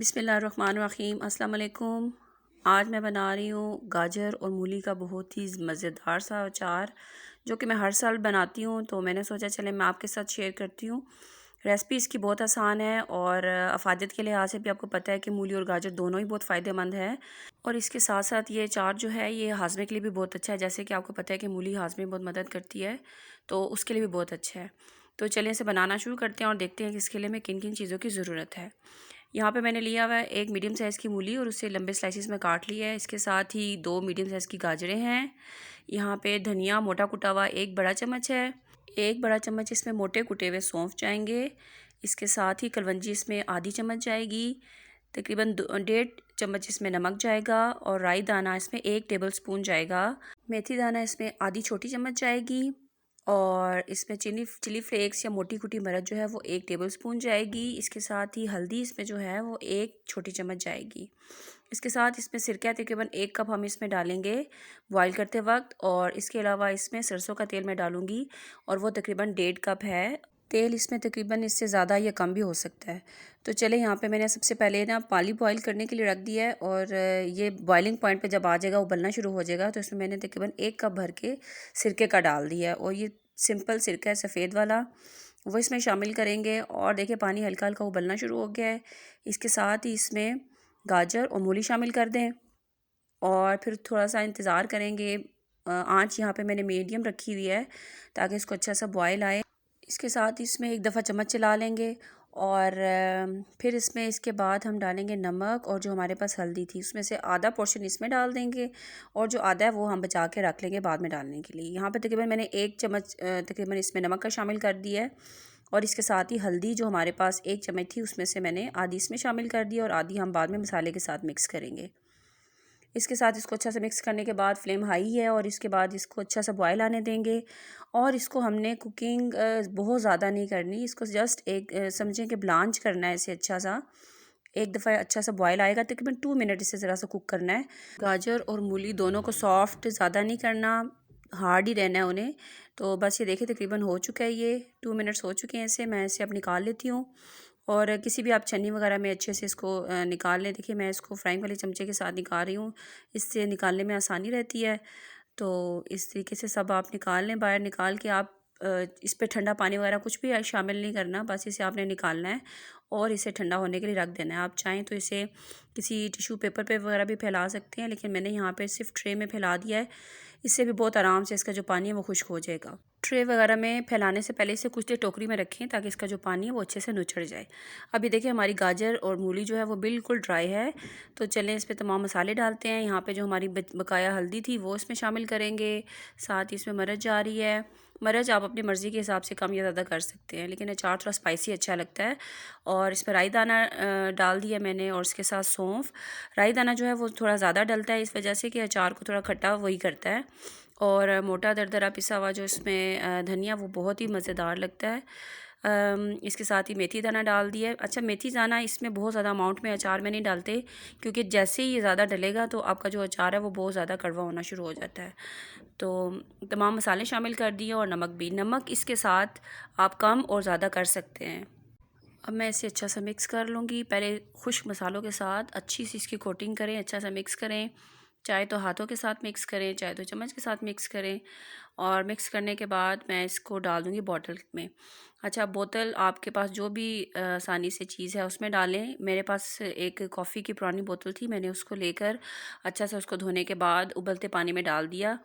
बिस्मिल्लाहिर्रहमानिर्रहीम अस्सलाम वालेकुम। आज मैं बना रही हूँ गाजर और मूली का बहुत ही मज़ेदार सा अचार, जो कि मैं हर साल बनाती हूँ। तो मैंने सोचा चले मैं आपके साथ शेयर करती हूँ। रेसिपी इसकी बहुत आसान है और अफादियत के लिहाज से भी आपको पता है कि मूली और गाजर दोनों ही बहुत फ़ायदेमंद है। और इसके साथ साथ ये अचार जो है ये हाजमे के लिए भी बहुत अच्छा है। जैसे कि आपको पता है कि मूली हाजमे में बहुत मदद करती है, तो उसके लिए भी बहुत अच्छा है। तो चलिए इसे बनाना शुरू करते हैं और देखते हैं कि इसके लिए हमें किन किन चीज़ों की ज़रूरत है। यहाँ पे मैंने लिया हुआ है एक मीडियम साइज़ की मूली और उसे लंबे स्लाइसिस में काट लिया है। इसके साथ ही 2 मीडियम साइज़ की गाजरें हैं। यहाँ पे धनिया मोटा कुटा हुआ 1 बड़ा चम्मच है। 1 बड़ा चम्मच इसमें मोटे कुटे हुए सौंफ जाएंगे। इसके साथ ही कलवंजी इसमें आधी चम्मच जाएगी। तकरीबन 1.5 चम्मच इसमें नमक जाएगा और राई दाना इसमें 1 टेबल स्पून जाएगा। मेथी दाना इसमें आधी छोटी चम्मच जाएगी और इसमें चिली फ्लेक्स या मोटी कुटी मिर्च जो है वो 1 टेबलस्पून जाएगी। इसके साथ ही हल्दी इसमें जो है वो 1 छोटी चम्मच जाएगी। इसके साथ इसमें सिरका तकरीबन 1 कप हम इसमें डालेंगे बॉईल करते वक्त। और इसके अलावा इसमें सरसों का तेल मैं डालूँगी और वो तकरीबन 1.5 कप है। तेल इसमें तकरीबन इससे ज़्यादा या कम भी हो सकता है। तो चले यहाँ पे मैंने सबसे पहले ना पानी बॉईल करने के लिए रख दिया है और ये बॉइलिंग पॉइंट पे जब आ जाएगा, उबलना शुरू हो जाएगा, तो इसमें मैंने तकरीबन 1 कप भर के सिरके का डाल दिया है। और ये सिंपल सिरका है सफ़ेद वाला, वो इसमें शामिल करेंगे। और देखिए पानी हल्का हल्का उबलना शुरू हो गया है। इसके साथ ही इसमें गाजर और मूली शामिल कर दें और फिर थोड़ा सा इंतज़ार करेंगे। आँच यहाँ पे मैंने मीडियम रखी हुई है ताकि इसको अच्छा सा बॉयल आए। इसके साथ इसमें एक दफ़ा चम्मच चला लेंगे और फिर इसमें इसके बाद हम डालेंगे नमक और जो हमारे पास हल्दी थी उसमें से आधा पोर्शन इसमें डाल देंगे और जो आधा है वो हम बचा के रख लेंगे बाद में डालने के लिए। यहाँ पे तकरीबन मैंने 1 चम्मच तकरीबन इसमें नमक का शामिल कर दिया है। और इसके साथ ही हल्दी जो हमारे पास 1 चम्मच थी उसमें से मैंने आधी इसमें शामिल कर दी और आधी हम बाद में मसाले के साथ मिक्स करेंगे। इसके साथ इसको अच्छा से मिक्स करने के बाद फ्लेम हाई है और इसके बाद इसको अच्छा सा बॉयल आने देंगे। और इसको हमने कुकिंग बहुत ज़्यादा नहीं करनी, इसको जस्ट एक समझें कि ब्लांच करना है इसे अच्छा सा। एक दफ़ा अच्छा सा बॉयल आएगा तकरीबन 2 मिनट इसे ज़रा सा कुक करना है। गाजर और मूली दोनों को सॉफ्ट ज़्यादा नहीं करना, हार्ड ही रहना है उन्हें। तो बस ये देखिए तकरीबन हो चुका है, ये 2 मिनट्स हो चुके हैं इसे। मैं इसे अब निकाल लेती हूँ और किसी भी आप छन्नी वगैरह में अच्छे से इसको निकाल लें। देखिए मैं इसको फ्राइंग वाले चमचे के साथ निकाल रही हूँ, इससे निकालने में आसानी रहती है। तो इस तरीके से सब आप निकाल लें। बाहर निकाल के आप इस पे ठंडा पानी वगैरह कुछ भी शामिल नहीं करना, बस इसे आपने निकालना है और इसे ठंडा होने के लिए रख देना है। आप चाहें तो इसे किसी टिश्यू पेपर पे वगैरह भी फैला सकते हैं, लेकिन मैंने यहाँ पे सिर्फ ट्रे में फैला दिया है। इससे भी बहुत आराम से इसका जो पानी है वो खुश्क हो जाएगा। ट्रे वगैरह में फैलाने से पहले इसे कुछ देर टोकरी में रखें ताकि इसका जो पानी है वो अच्छे से नुचड़ जाए। अभी देखिए हमारी गाजर और मूली जो है वो बिल्कुल ड्राई है। तो चलें इस पे तमाम मसाले डालते हैं। यहाँ पे जो हमारी बकाया हल्दी थी वो इसमें शामिल करेंगे। साथ ही इसमें मिर्च जा रही है। मिर्च आप अपनी मर्ज़ी के हिसाब से कम या ज़्यादा कर सकते हैं, लेकिन अचार थोड़ा स्पाइसी अच्छा लगता है। और इसमें राई दाना डाल दिया मैंने और इसके साथ सौंफ। राई दाना जो है वो थोड़ा ज़्यादा डलता है इस वजह से कि अचार को थोड़ा खट्टा वही करता है। और मोटा दरदरा पिसा हुआ जो इसमें धनिया वो बहुत ही मज़ेदार लगता है। इसके साथ ही मेथी दाना डाल दिया है। अच्छा, मेथी दाना इसमें बहुत ज़्यादा अमाउंट में अचार में नहीं डालते, क्योंकि जैसे ही ये ज़्यादा डलेगा तो आपका जो अचार है वो बहुत ज़्यादा कड़वा होना शुरू हो जाता है। तो तमाम मसाले शामिल कर दिए और नमक भी। नमक इसके साथ आप कम और ज़्यादा कर सकते हैं। अब मैं इसे अच्छा सा मिक्स कर लूँगी। पहले खुश्क मसालों के साथ अच्छी सी इसकी कोटिंग करें, अच्छा सा मिक्स करें। चाहे तो हाथों के साथ मिक्स करें, चाहे तो चम्मच के साथ मिक्स करें। और मिक्स करने के बाद मैं इसको डाल दूँगी बॉटल में। अच्छा, बोतल आपके पास जो भी आसानी से चीज़ है उसमें डालें। मेरे पास एक कॉफ़ी की पुरानी बोतल थी, मैंने उसको लेकर अच्छा से उसको धोने के बाद उबलते पानी में डाल दिया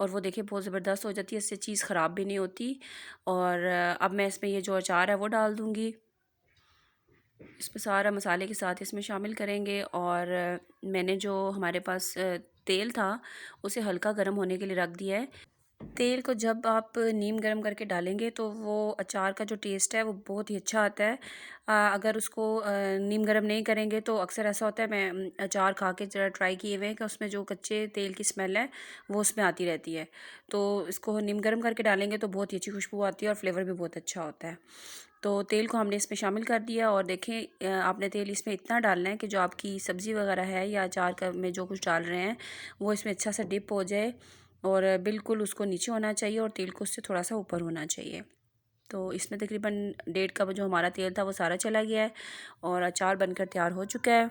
और वो देखिए बहुत ज़बरदस्त हो जाती है, इससे चीज़ ख़राब भी नहीं होती। और अब मैं इसमें ये जो अचार है वो डाल दूँगी। इसमें सारा मसाले के साथ इसमें शामिल करेंगे। और मैंने जो हमारे पास तेल था उसे हल्का गर्म होने के लिए रख दिया है। तेल को जब आप नीम गर्म करके डालेंगे तो वो अचार का जो टेस्ट है वो बहुत ही अच्छा आता है। अगर उसको नीम गर्म नहीं करेंगे तो अक्सर ऐसा होता है, मैं अचार खा के ज़रा ट्राई किए हुए हैं कि उसमें जो कच्चे तेल की स्मेल है वो उसमें आती रहती है। तो इसको नीम गर्म करके डालेंगे तो बहुत ही अच्छी खुशबू आती है और फ्लेवर भी बहुत अच्छा होता है। तो तेल को हमने इसमें शामिल कर दिया और देखें आपने तेल इसमें इतना डालना है कि जो आपकी सब्ज़ी वगैरह है या अचार का में जो कुछ डाल रहे हैं वो इसमें अच्छा सा डिप हो जाए और बिल्कुल उसको नीचे होना चाहिए और तेल को उससे थोड़ा सा ऊपर होना चाहिए। तो इसमें तकरीबन 1.5 कप जो हमारा तेल था वो सारा चला गया है और अचार बनकर तैयार हो चुका है।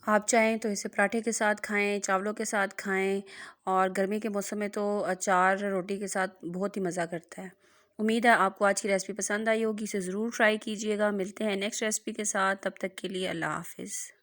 आप चाहें तो इसे पराठे के साथ खाएं, चावलों के साथ खाएं, और गर्मी के मौसम में तो अचार रोटी के साथ बहुत ही मज़ा करता है। उम्मीद है आपको आज की रेसिपी पसंद आई होगी, इसे ज़रूर ट्राई कीजिएगा। मिलते हैं नेक्स्ट रेसिपी के साथ, तब तक के लिए अल्लाह हाफ़िज़।